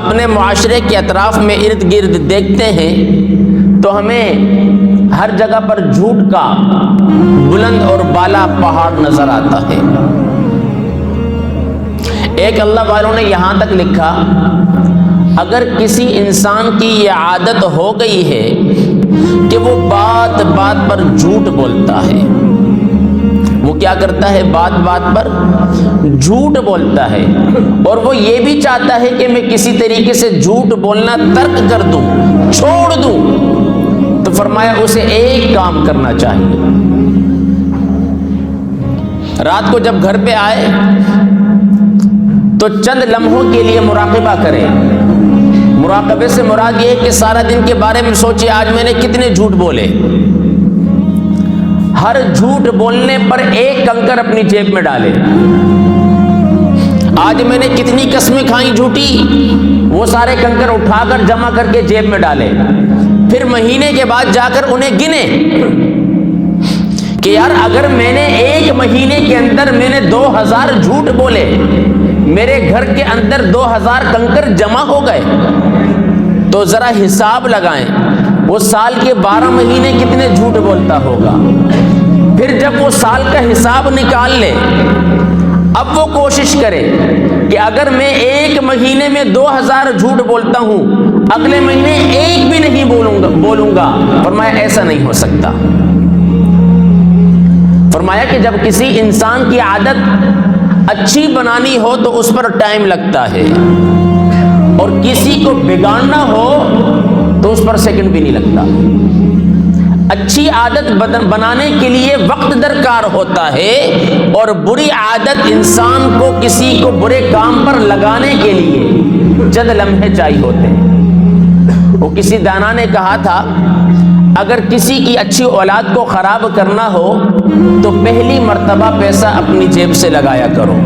اپنے معاشرے کے اطراف میں ارد گرد دیکھتے ہیں تو ہمیں ہر جگہ پر جھوٹ کا بلند اور بالا پہاڑ نظر آتا ہے۔ ایک اللہ والوں نے یہاں تک لکھا، اگر کسی انسان کی یہ عادت ہو گئی ہے کہ وہ بات بات پر جھوٹ بولتا ہے، وہ کیا کرتا ہے؟ بات بات پر جھوٹ بولتا ہے، اور وہ یہ بھی چاہتا ہے کہ میں کسی طریقے سے جھوٹ بولنا ترک کر دوں، چھوڑ دوں، تو فرمایا اسے ایک کام کرنا چاہیے۔ رات کو جب گھر پہ آئے تو چند لمحوں کے لیے مراقبہ کریں۔ مراقبے سے مراد یہ ہے کہ سارا دن کے بارے میں سوچے آج میں نے کتنے جھوٹ بولے۔ ہر جھوٹ بولنے پر ایک کنکر اپنی جیب میں ڈالے۔ آج میں نے کتنی قسمیں کھائیں جھوٹی، وہ سارے کنکر اٹھا کر جمع کر کے جیب میں ڈالے۔ پھر مہینے کے بعد جا کر انہیں گنے کہ یار اگر میں نے ایک مہینے کے اندر میں نے 2000 جھوٹ بولے، میرے گھر کے اندر 2000 کنکر جمع ہو گئے، تو ذرا حساب لگائیں وہ سال کے 12 مہینے کتنے جھوٹ بولتا ہوگا۔ پھر جب وہ سال کا حساب نکال لے، اب وہ کوشش کرے کہ اگر میں ایک مہینے میں 2000 جھوٹ بولتا ہوں، اگلے مہینے ایک بھی نہیں بولوں گا۔ فرمایا ایسا نہیں ہو سکتا۔ فرمایا کہ جب کسی انسان کی عادت اچھی بنانی ہو تو اس پر ٹائم لگتا ہے، اور کسی کو بگاڑنا ہو تو اس پر سیکنڈ بھی نہیں لگتا۔ اچھی عادت بنانے کے لیے وقت درکار ہوتا ہے، اور بری عادت انسان کو کسی کو برے کام پر لگانے کے لیے چند لمحے چاہیے ہوتے ہیں۔ وہ کسی دانا نے کہا تھا، اگر کسی کی اچھی اولاد کو خراب کرنا ہو تو پہلی مرتبہ پیسہ اپنی جیب سے لگایا کرو۔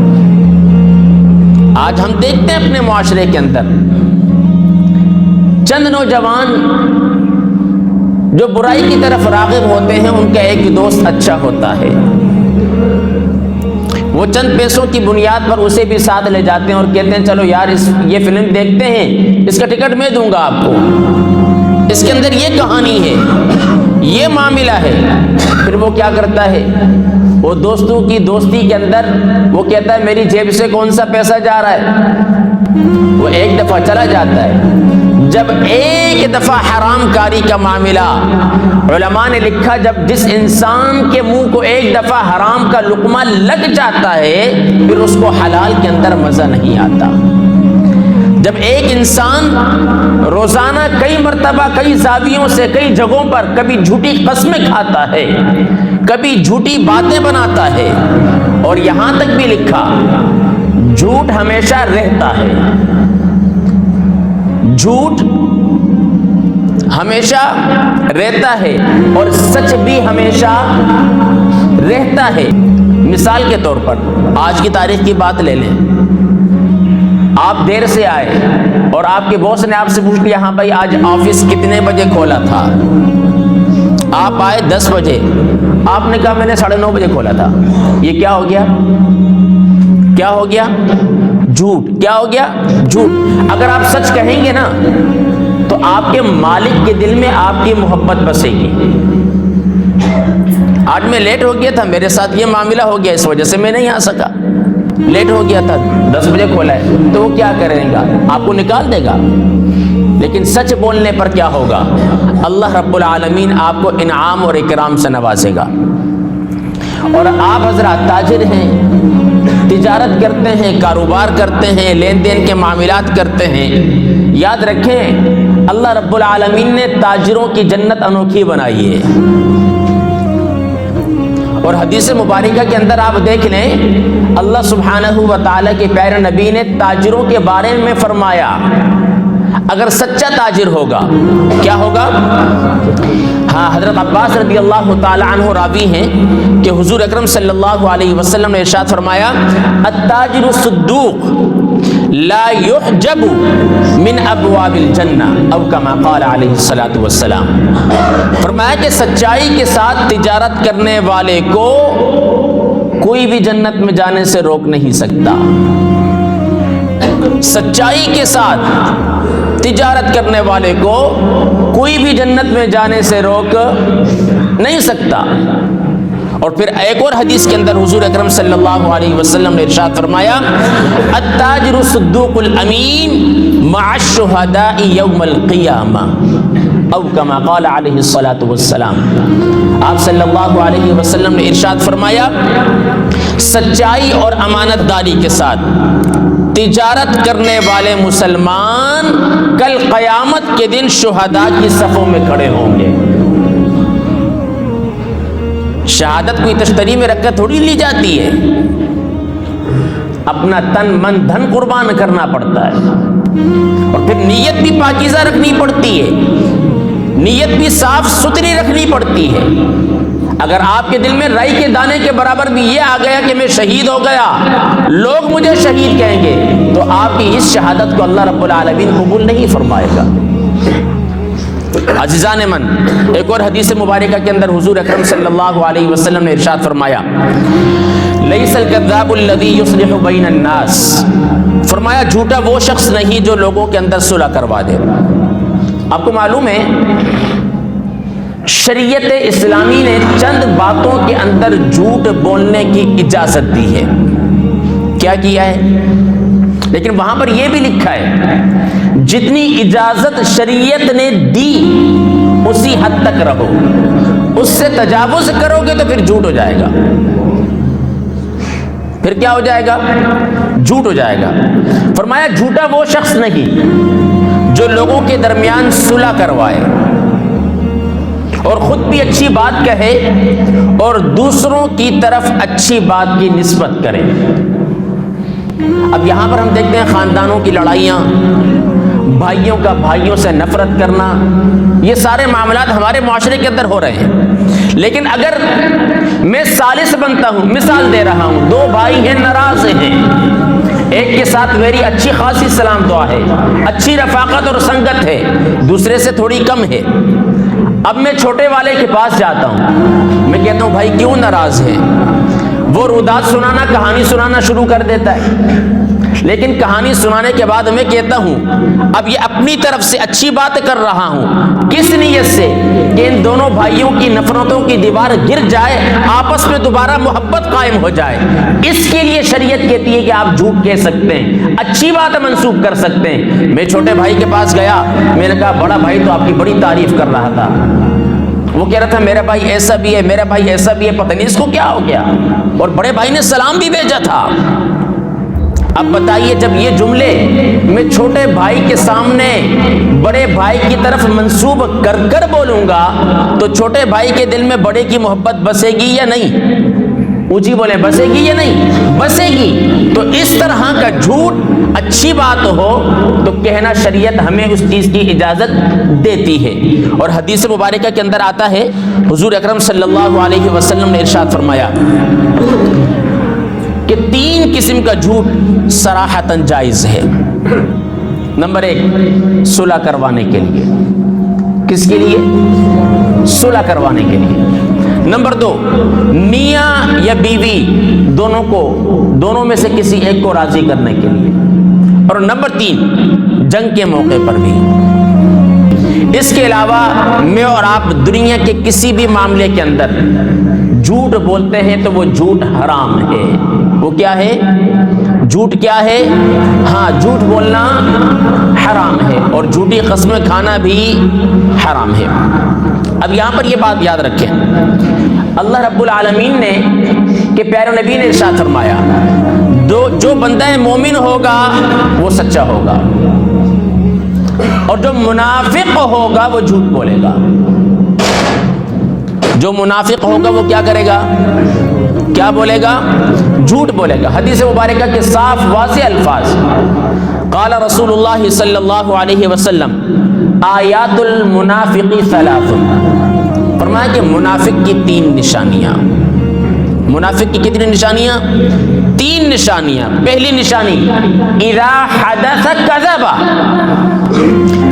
آج ہم دیکھتے ہیں اپنے معاشرے کے اندر چند نوجوان جو برائی کی طرف راغب ہوتے ہیں، ان کا ایک دوست اچھا ہوتا ہے، وہ چند پیسوں کی بنیاد پر اسے بھی ساتھ لے جاتے ہیں اور کہتے ہیں چلو یار یہ فلم دیکھتے ہیں، اس کا ٹکٹ میں دوں گا آپ کو، اس کے اندر یہ کہانی ہے، یہ معاملہ ہے۔ پھر وہ کیا کرتا ہے؟ وہ دوستوں کی دوستی کے اندر وہ کہتا ہے میری جیب سے کون سا پیسہ جا رہا ہے، وہ ایک دفعہ چلا جاتا ہے۔ جب ایک دفعہ حرام کاری کا معاملہ، علماء نے لکھا جب جس انسان کے منہ کو ایک دفعہ حرام کا لقمہ لگ جاتا ہے پھر اس کو حلال کے اندر مزہ نہیں آتا۔ جب ایک انسان روزانہ کئی مرتبہ کئی زاویوں سے کئی جگہوں پر کبھی جھوٹی قسمیں کھاتا ہے، کبھی جھوٹی باتیں بناتا ہے، اور یہاں تک بھی لکھا جھوٹ ہمیشہ رہتا ہے، جھوٹ ہمیشہ رہتا ہے اور سچ بھی ہمیشہ رہتا ہے۔ مثال کے طور پر آج کی تاریخ کی بات لے لیں، آپ دیر سے آئے اور آپ کے باس نے آپ سے پوچھ لیا ہاں بھائی آج آفس کتنے بجے کھولا تھا، آپ آئے 10 بجے، آپ نے کہا میں نے 9:30 بجے کھولا تھا، یہ کیا ہو گیا؟ کیا ہو گیا؟ جھوٹ۔ کیا ہو گیا؟ جھوٹ۔ اگر آپ سچ کہیں گے نا تو آپ کے مالک کے دل میں آپ کی محبت بسے گی۔ آج میں لیٹ ہو گیا تھا، میرے ساتھ یہ معاملہ ہو گیا، اس وجہ سے میں نہیں آ سکا، لیٹ ہو گیا تھا، 10 بجے کھولا ہے، تو وہ کیا کرے گا؟ آپ کو نکال دے گا۔ لیکن سچ بولنے پر کیا ہوگا؟ اللہ رب العالمین آپ کو انعام اور اکرام سے نوازے گا۔ اور آپ حضرات تاجر ہیں، تجارت کرتے ہیں، کاروبار کرتے ہیں، لین دین کے معاملات کرتے ہیں، یاد رکھیں اللہ رب العالمین نے تاجروں کی جنت انوکھی بنائی ہے۔ اور حدیث مبارکہ کے اندر آپ دیکھ لیں اللہ سبحانہ و تعالیٰ کے پیارے نبی نے تاجروں کے بارے میں فرمایا اگر سچا تاجر ہوگا کیا ہوگا؟ ہاں، حضرت عباس رضی اللہ تعالی عنہ راوی ہیں کہ حضور اکرم صلی اللہ علیہ وسلم نے ارشاد فرمایا التاجر الصدوق لا يحجب من ابواب الجنہ او کما قال علیہ الصلوۃ والسلام۔ فرمایا کہ سچائی کے ساتھ تجارت کرنے والے کو کوئی بھی جنت میں جانے سے روک نہیں سکتا۔ سچائی کے ساتھ تجارت کرنے والے کو کوئی بھی جنت میں جانے سے روک نہیں سکتا۔ اور پھر ایک اور حدیث کے اندر حضور اکرم صلی اللہ علیہ وسلم نے ارشاد فرمایا التاجر الصدوق الامین مع الشہداء یوم القیامہ او کما قال علیہ الصلاۃ والسلام۔ آپ صلی اللہ علیہ وسلم نے ارشاد فرمایا سچائی اور امانت داری کے ساتھ تجارت کرنے والے مسلمان کل قیامت کے دن شہداء کی صفوں میں کھڑے ہوں گے۔ شہادت کوئی تشتری میں رکھ کر تھوڑی لی جاتی ہے، اپنا تن من دھن قربان کرنا پڑتا ہے، اور پھر نیت بھی پاکیزہ رکھنی پڑتی ہے، نیت بھی صاف ستھری رکھنی پڑتی ہے۔ اگر آپ کے دل میں رائی کے دانے کے برابر بھی یہ آ گیا کہ میں شہید ہو گیا، لوگ مجھے شہید کہیں گے، تو آپ کی اس شہادت کو اللہ رب العالمین قبول نہیں فرمائے گا۔ عزیزان من، ایک اور حدیث مبارکہ کے اندر حضور اکرم صلی اللہ علیہ وسلم نے ارشاد فرمایا لیس الکذاب الذی یصلح بین الناس، فرمایا جھوٹا وہ شخص نہیں جو لوگوں کے اندر صلح کروا دے۔ آپ کو معلوم ہے شریعت اسلامی نے چند باتوں کے اندر جھوٹ بولنے کی اجازت دی ہے۔ کیا کیا ہے؟ لیکن وہاں پر یہ بھی لکھا ہے جتنی اجازت شریعت نے دی اسی حد تک رہو، اس سے تجاوز کرو گے تو پھر جھوٹ ہو جائے گا۔ پھر کیا ہو جائے گا؟ جھوٹ ہو جائے گا۔ فرمایا جھوٹا وہ شخص نہیں جو لوگوں کے درمیان صلح کروائے اور خود بھی اچھی بات کہے اور دوسروں کی طرف اچھی بات کی نسبت کرے۔ اب یہاں پر ہم دیکھتے ہیں خاندانوں کی لڑائیاں، بھائیوں کا بھائیوں سے نفرت کرنا، یہ سارے معاملات ہمارے معاشرے کے اندر ہو رہے ہیں۔ لیکن اگر میں ثالث بنتا ہوں، مثال دے رہا ہوں، دو بھائی ہیں ناراض ہیں، ایک کے ساتھ میری اچھی خاصی سلام دعا ہے، اچھی رفاقت اور سنگت ہے، دوسرے سے تھوڑی کم ہے۔ اب میں چھوٹے والے کے پاس جاتا ہوں، میں کہتا ہوں بھائی کیوں ناراض ہے؟ وہ رودات سنانا، کہانی سنانا شروع کر دیتا ہے، لیکن کہانی سنانے کے بعد میں کہتا ہوں اب یہ اپنی طرف سے اچھی بات کر رہا ہوں، کس نیت سے کہ ان دونوں بھائیوں کی نفرتوں کی دیوار گر جائے، آپس میں دوبارہ محبت قائم ہو جائے۔ اس کے لیے شریعت کہتی ہے کہ آپ جھوٹ کہہ سکتے ہیں، اچھی بات منسوخ کر سکتے ہیں۔ میں چھوٹے بھائی کے پاس گیا، میں نے کہا بڑا بھائی تو آپ کی بڑی تعریف کر رہا تھا، وہ کہہ رہا تھا میرا بھائی ایسا بھی ہے، میرا بھائی ایسا بھی ہے، پتہ نہیں اس کو کیا ہو گیا، اور بڑے بھائی نے سلام بھی بھیجا تھا۔ اب بتائیے جب یہ جملے میں چھوٹے بھائی کے سامنے بڑے بھائی کی طرف منسوب کر کر بولوں گا تو چھوٹے بھائی کے دل میں بڑے کی محبت بسے گی یا نہیں؟ اونچی بولیں، بسے گی یا نہیں؟ بسے گی۔ تو اس طرح کا جھوٹ اچھی بات ہو تو کہنا شریعت ہمیں اس چیز کی اجازت دیتی ہے۔ اور حدیث مبارکہ کے اندر آتا ہے حضور اکرم صلی اللہ علیہ وسلم نے ارشاد فرمایا کہ 3 قسم کا جھوٹ صراحتاً جائز ہے۔ نمبر 1 صلح کروانے کے لیے، کس کے لیے؟ صلح کروانے کے لیے۔ نمبر 2 میاں یا بیوی دونوں میں سے کسی ایک کو راضی کرنے کے لیے، اور نمبر 3 جنگ کے موقع پر بھی۔ اس کے علاوہ میں اور آپ دنیا کے کسی بھی معاملے کے اندر جھوٹ بولتے ہیں تو وہ جھوٹ حرام ہے۔ وہ کیا ہے؟ جھوٹ کیا ہے؟ ہاں، جھوٹ بولنا حرام ہے، اور جھوٹی قسمیں کھانا بھی حرام ہے۔ اب یہاں پر یہ بات یاد رکھیں، اللہ رب العالمین نے کہ پیارے نبی نے ارشاد فرمایا جو بندہ مومن ہوگا وہ سچا ہوگا، اور جو منافق ہوگا وہ جھوٹ بولے گا۔ جو منافق ہوگا وہ کیا کرے گا؟ کیا بولے گا؟ جھوٹ بولے گا۔ حدیث مبارکہ کے صاف واضح الفاظ، قال رسول اللہ صلی اللہ علیہ وسلم آیات المنافق 3، فرمایا کہ منافق کی 3 نشانیاں۔ منافق کی کتنی نشانیاں؟ 3 نشانیاں۔ پہلی نشانی اذا حدث کذب،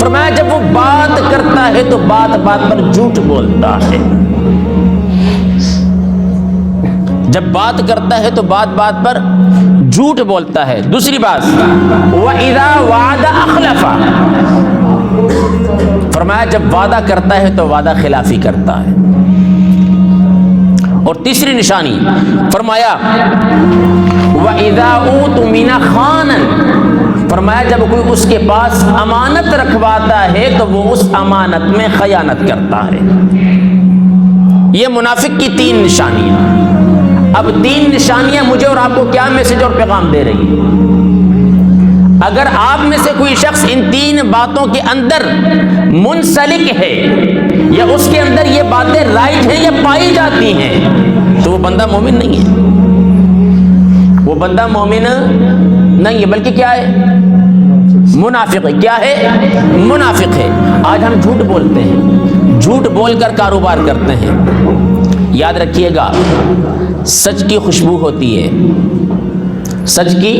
فرمایا جب وہ بات کرتا ہے تو بات بات پر جھوٹ بولتا ہے۔ جب بات کرتا ہے تو بات بات پر جھوٹ بولتا ہے. دوسری بات وَإِذَا وَعَدَ أَخْلَفَ، فرمایا جب وعدہ کرتا ہے تو وعدہ خلافی کرتا ہے. اور تیسری نشانی فرمایا وَإِذَا أُوتُمِنَ خَانًا، فرمایا جب کوئی اس کے پاس امانت رکھواتا ہے تو وہ اس امانت میں خیانت کرتا ہے. یہ منافق کی 3 نشانیاں. اب 3 نشانیاں مجھے اور آپ کو کیا میسج اور پیغام دے رہی ہیں؟ اگر آپ میں سے کوئی شخص ان 3 باتوں کے اندر منسلک ہے یا اس کے اندر یہ باتیں رائٹ ہیں یا پائی جاتی ہیں تو وہ بندہ مومن نہیں ہے. وہ بندہ مومن نہیں ہے بلکہ کیا ہے؟ منافق ہے. کیا ہے؟ منافق ہے. آج ہم جھوٹ بولتے ہیں، جھوٹ بول کر کاروبار کرتے ہیں. یاد رکھیے گا سچ کی خوشبو ہوتی ہے، سچ کی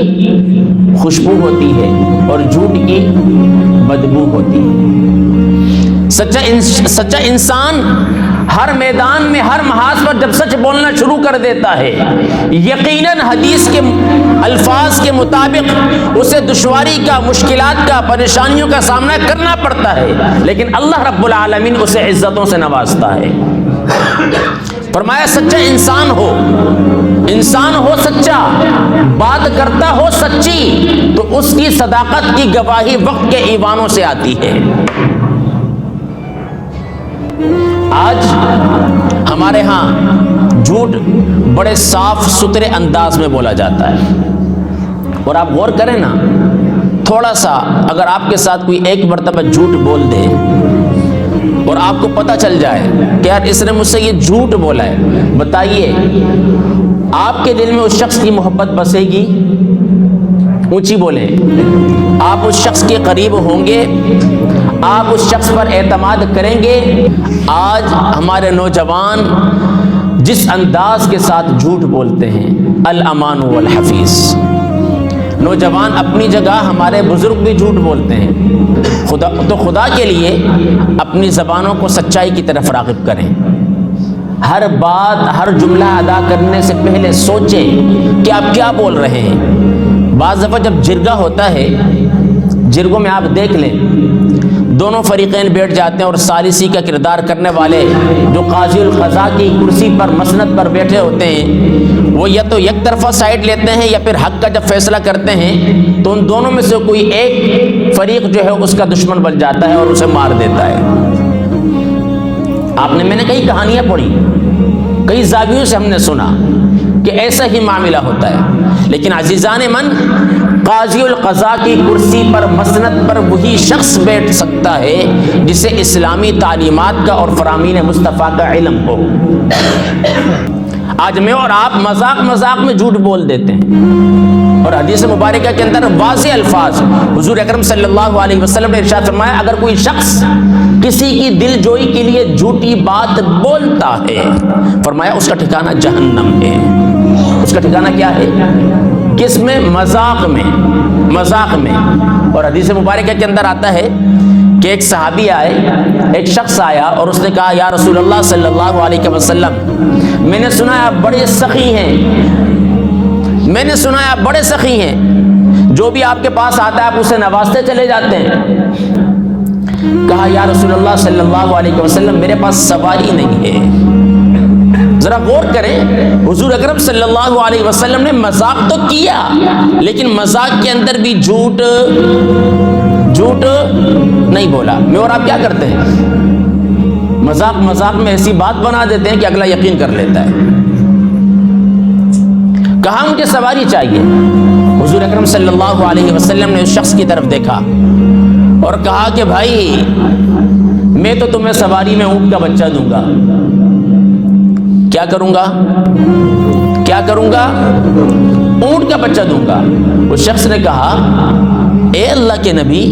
خوشبو ہوتی ہے اور جھوٹ کی بدبو ہوتی ہے. سچا انسان ہر میدان میں، ہر محاذ پر جب سچ بولنا شروع کر دیتا ہے یقیناً حدیث کے الفاظ کے مطابق اسے دشواری کا، مشکلات کا، پریشانیوں کا سامنا کرنا پڑتا ہے، لیکن اللہ رب العالمین اسے عزتوں سے نوازتا ہے. فرمایا سچا انسان ہو، انسان ہو سچا، بات کرتا ہو سچی، تو اس کی صداقت کی گواہی وقت کے ایوانوں سے آتی ہے. آج ہمارے ہاں جھوٹ بڑے صاف ستھرے انداز میں بولا جاتا ہے. اور آپ غور کریں نا، تھوڑا سا اگر آپ کے ساتھ کوئی ایک مرتبہ جھوٹ بول دے اور آپ کو پتہ چل جائے کہ یار اس نے مجھ سے یہ جھوٹ بولا ہے، بتائیے آپ کے دل میں اس شخص کی محبت بسے گی؟ اونچی بولیں. آپ اس شخص کے قریب ہوں گے؟ آپ اس شخص پر اعتماد کریں گے؟ آج ہمارے نوجوان جس انداز کے ساتھ جھوٹ بولتے ہیں، الامان والحفیظ. نوجوان اپنی جگہ، ہمارے بزرگ بھی جھوٹ بولتے ہیں. خدا کے لیے اپنی زبانوں کو سچائی کی طرف راغب کریں. ہر بات، ہر جملہ ادا کرنے سے پہلے سوچیں کہ آپ کیا بول رہے ہیں. بعض دفعہ جب جرگہ ہوتا ہے، جرگوں میں آپ دیکھ لیں دونوں فریقین بیٹھ جاتے ہیں اور ثالثی کا کردار کرنے والے جو قاضی القضاء کی کرسی پر، مسند پر بیٹھے ہوتے ہیں، وہ یا تو یک طرفہ سائڈ لیتے ہیں یا پھر حق کا جب فیصلہ کرتے ہیں تو ان دونوں میں سے کوئی ایک فریق جو ہے اس کا دشمن بن جاتا ہے اور اسے مار دیتا ہے. میں نے کئی کہانیاں پڑھی، کئی زاویوں سے ہم نے سنا کہ ایسا ہی معاملہ ہوتا ہے. لیکن عزیزان من، قاضی القضاء کی کرسی پر، مسند پر وہی شخص بیٹھ سکتا ہے جسے اسلامی تعلیمات کا اور فرامین مصطفیٰ کا علم ہو. آج میں اور آپ مذاق میں جھوٹ بول دیتے ہیں، اور حدیث مبارکہ کے اندر واضح الفاظ حضور اکرم صلی اللہ علیہ وسلم نے ارشاد فرمایا اگر کوئی شخص کسی کی دل جوئی کے لیے جھوٹی بات بولتا ہے، فرمایا اس کا ٹھکانہ جہنم ہے. اس کا ٹھکانہ کیا ہے؟ کس میں؟ مذاق میں. اور حدیث مبارکہ کے اندر آتا ہے کہ ایک صحابی آئے، ایک شخص آیا اور اس نے کہا یا رسول اللہ صلی اللہ علیہ وسلم، میں نے سنا ہے آپ بڑے سخی ہیں، جو بھی آپ کے پاس آتا ہے آپ اسے نوازتے چلے جاتے ہیں. کہا یا رسول اللہ صلی اللہ علیہ وسلم میرے پاس سواری نہیں ہے. ذرا غور کریں، حضور اکرم صلی اللہ علیہ وسلم نے مذاق تو کیا، لیکن مذاق کے اندر بھی جھوٹ نہیں بولا. میں اور آپ کیا کرتے ہیں؟ مذاق میں ایسی بات بنا دیتے ہیں کہ اگلا یقین کر لیتا ہے. کہا مجھے سواری چاہیے. حضور اکرم صلی اللہ علیہ وسلم نے اس شخص کی طرف دیکھا اور کہا کہ بھائی میں تو تمہیں سواری میں اونٹ کا بچہ دوں گا. کیا کروں گا؟ اونٹ کا بچہ دوں گا. اس شخص نے کہا اے اللہ کے نبی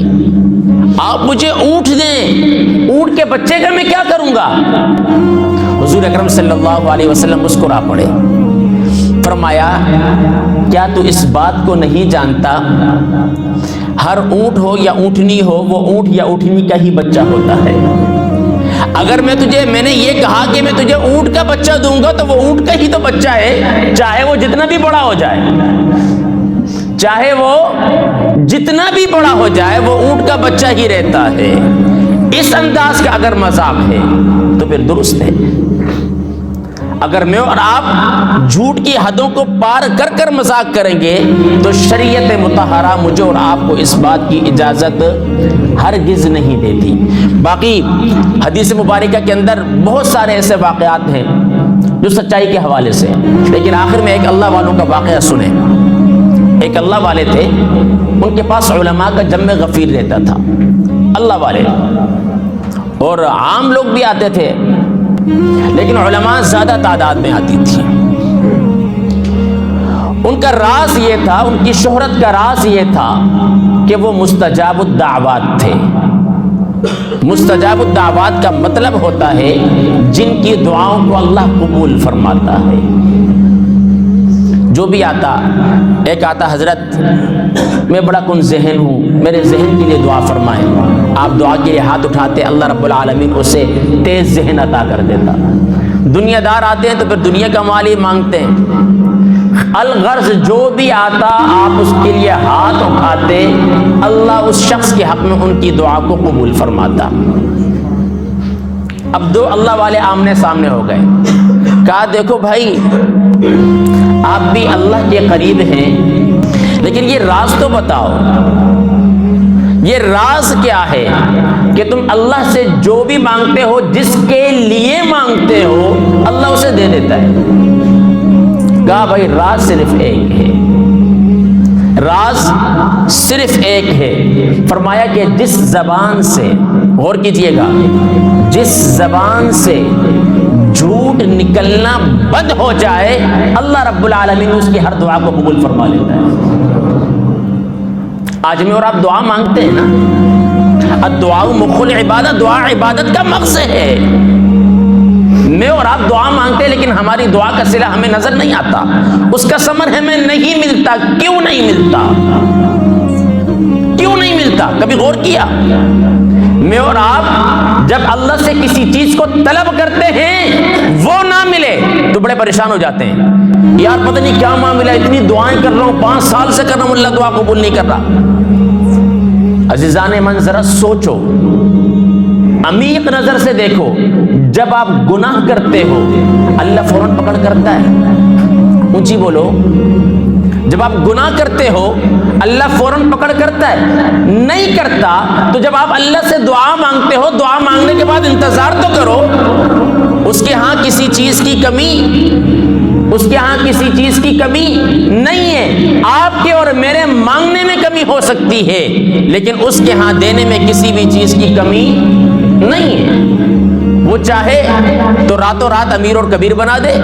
آپ مجھے اونٹ دیں، اونٹ کے بچے کا میں کیا کروں گا؟ حضور اکرم صلی اللہ علیہ وسلم مسکرا پڑے. فرمایا کیا تو اس بات کو نہیں جانتا ہر اونٹ ہو یا اونٹنی ہو وہ اونٹ یا اونٹنی کا ہی بچہ ہوتا ہے. اگر میں نے یہ کہا کہ میں تجھے اونٹ کا بچہ دوں گا تو وہ اونٹ کا ہی تو بچہ ہے، چاہے وہ جتنا بھی بڑا ہو جائے، چاہے وہ جتنا بھی بڑا ہو جائے وہ اونٹ کا بچہ ہی رہتا ہے۔ اس انداز کا اگر مذاق ہے تو پھر درست ہے۔ اگر میں اور آپ جھوٹ کی حدوں کو پار کر کر مذاق کریں گے تو شریعت مطہرہ مجھے اور آپ کو اس بات کی اجازت ہرگز نہیں دیتی۔ باقی حدیث مبارکہ کے اندر بہت سارے ایسے واقعات ہیں جو سچائی کے حوالے سے، لیکن آخر میں ایک اللہ والوں کا واقعہ سنیں۔ ایک اللہ والے تھے، ان کے پاس علماء کا جمع غفیر رہتا تھا، اللہ والے، اور عام لوگ بھی آتے تھے لیکن علماء زیادہ تعداد میں آتی تھی۔ ان کا راز یہ تھا، ان کی شہرت کا راز یہ تھا کہ وہ مستجاب الدعوات تھے۔ مستجاب الدعوات کا مطلب ہوتا ہے جن کی دعاؤں کو اللہ قبول فرماتا ہے۔ جو بھی آتا، ایک آتا، حضرت میں بڑا کن ذہن ہوں، میرے ذہن کے لیے دعا فرمائیں۔ آپ دعا کے لیے ہاتھ اٹھاتے، اللہ رب العالمین اسے تیز ذہن عطا کر دیتا۔ دنیا دار آتے ہیں تو پھر دنیا کا مال ہی مانگتے ہیں۔ الغرض جو بھی آتا آپ اس کے لیے ہاتھ اٹھاتے، اللہ اس شخص کے حق میں ان کی دعا کو قبول فرماتا۔ اب دو اللہ والے آمنے سامنے ہو گئے، کہا دیکھو بھائی آپ بھی اللہ کے قریب ہیں لیکن یہ راز تو بتاؤ، یہ راز کیا ہے کہ تم اللہ سے جو بھی مانگتے ہو، جس کے لیے مانگتے ہو، اللہ اسے دے دیتا ہے۔ کہا بھائی راز صرف ایک ہے، راز صرف ایک ہے۔ فرمایا کہ جس زبان سے، غور کیجئے گا، جس زبان سے جھوٹ نکلنا بند ہو جائے، اللہ رب العالمین اس کی ہر دعا کو قبول فرما لیتا ہے۔ آج میں اور آپ دعا مانگتے ہیں نا، الدعاء مخ العبادت، دعا عبادت کا مغز ہے۔ میں اور آپ دعا مانگتے ہیں لیکن ہماری دعا کا صلہ ہمیں نظر نہیں آتا، اس کا ثمر ہمیں نہیں ملتا۔ کیوں نہیں ملتا؟ کیوں نہیں ملتا؟ کبھی غور کیا؟ میں اور آپ جب اللہ سے کسی چیز کو طلب کرتے ہیں وہ نہ ملے تو بڑے پریشان ہو جاتے ہیں، یار پتہ نہیں کیا معاملہ، اتنی دعائیں کر رہا ہوں، 5 سال سے کر رہا ہوں، اللہ دعا قبول نہیں کر رہا۔ عزیزان من ذرا سوچو، عمیق نظر سے دیکھو، جب آپ گناہ کرتے ہو اللہ فوراً پکڑ کرتا ہے؟ اونچی بولو، جب آپ گناہ کرتے ہو اللہ فوراً پکڑ کرتا ہے؟ نہیں کرتا۔ تو جب آپ اللہ سے دعا مانگتے ہو، دعا مانگنے کے بعد انتظار تو کرو، اس کے ہاں کسی چیز کی کمی، اس کے ہاں کسی چیز کی کمی نہیں ہے۔ آپ کے اور میرے مانگنے میں کمی ہو سکتی ہے لیکن اس کے ہاں دینے میں کسی بھی چیز کی کمی نہیں ہے۔ وہ چاہے تو راتوں رات امیر اور کبیر بنا دے،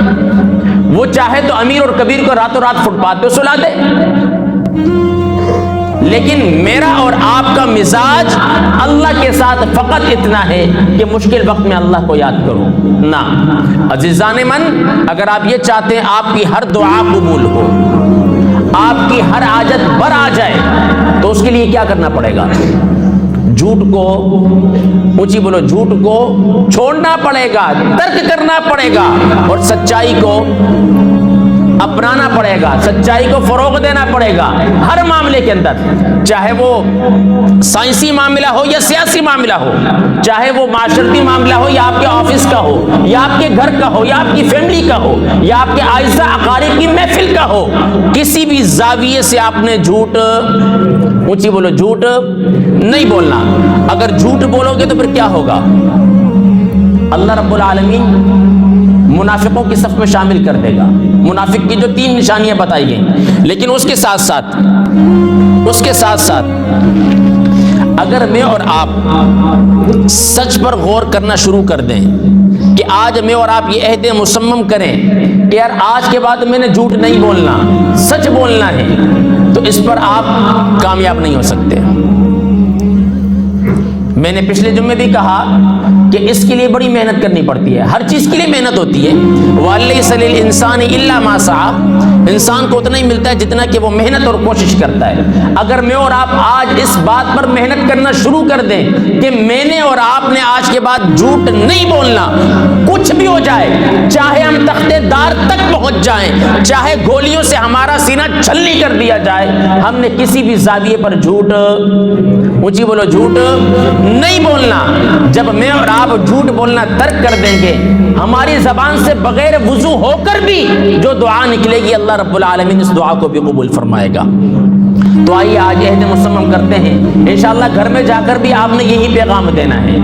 وہ چاہے تو امیر اور کبیر کو راتوں رات فٹ پاتھ پہ سلا دے، لیکن میرا اور آپ کا مزاج اللہ کے ساتھ فقط اتنا ہے کہ مشکل وقت میں اللہ کو یاد کرو نا۔ عزیزان من، اگر آپ یہ چاہتے ہیں آپ کی ہر دعا قبول ہو، آپ کی ہر حاجت بر آ جائے، تو اس کے لیے کیا کرنا پڑے گا؟ جھوٹ کو، اونچی بولو، جھوٹ کو چھوڑنا پڑے گا، ترک کرنا پڑے گا، اور سچائی کو اپنانا پڑے گا، سچائی کو فروغ دینا پڑے گا ہر معاملے کے اندر، چاہے وہ سائنسی معاملہ ہو یا سیاسی معاملہ ہو، چاہے وہ معاشرتی معاملہ ہو یا آپ کے آفس کا ہو یا آپ کے گھر کا ہو یا آپ کی فیملی کا ہو یا آپ کے اعزا اقارب کی محفل کا ہو، کسی بھی زاویے سے آپ نے جھوٹ، اونچی بولو، جھوٹ نہیں بولنا۔ اگر جھوٹ بولو گے تو پھر کیا ہوگا؟ اللہ رب العالمین منافقوں کی صف میں شامل کر دے گا۔ منافق کی جو 3 نشانیاں بتائی گئیں، لیکن اس کے ساتھ ساتھ اگر میں اور آپ سچ پر غور کرنا شروع کر دیں کہ آج میں اور آپ یہ عہد مصمم کریں کہ یار آج کے بعد میں نے جھوٹ نہیں بولنا، سچ بولنا ہے، تو اس پر آپ کامیاب نہیں ہو سکتے۔ میں نے پچھلے جمعے بھی کہا کہ اس کے لیے بڑی محنت کرنی پڑتی ہے، ہر چیز کے لیے محنت ہوتی ہے۔ وَلَيْسَ لِلْإِنسَانِ إِلَّا مَا سَعَى، انسان کو اتنا ہی ملتا ہے جتنا کہ وہ محنت اور کوشش کرتا ہے۔ اگر میں اور آپ آج اس بات پر محنت کرنا شروع کر دیں کہ میں نے اور آپ نے آج کے بعد جھوٹ نہیں بولنا، کچھ بھی ہو جائے، چاہے ہم تختے دار تک پہنچ جائیں، چاہے گولیوں سے ہمارا سینہ چھلنی کر دیا جائے، ہم نے کسی بھی زاویے پر جھوٹ، اونچی بولو، جھوٹ نہیں بولنا۔ جب میں اور آپ جھوٹ بولنا ترک کر دیں گے، ہماری زبان سے بغیر وضو ہو کر بھی جو دعا نکلے گی اللہ رب العالمین اس دعا کو بھی قبول فرمائے گا۔ تو آئیے آج عہد مسمم کرتے ہیں، انشاءاللہ گھر میں جا کر بھی آپ نے یہی پیغام دینا ہے،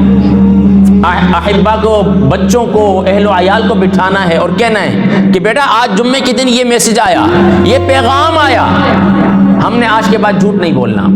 احبا کو، بچوں کو، اہل و عیال کو بٹھانا ہے اور کہنا ہے کہ بیٹا آج جمعے کے دن یہ میسج آیا، یہ پیغام آیا، ہم نے آج کے بعد جھوٹ نہیں بولنا۔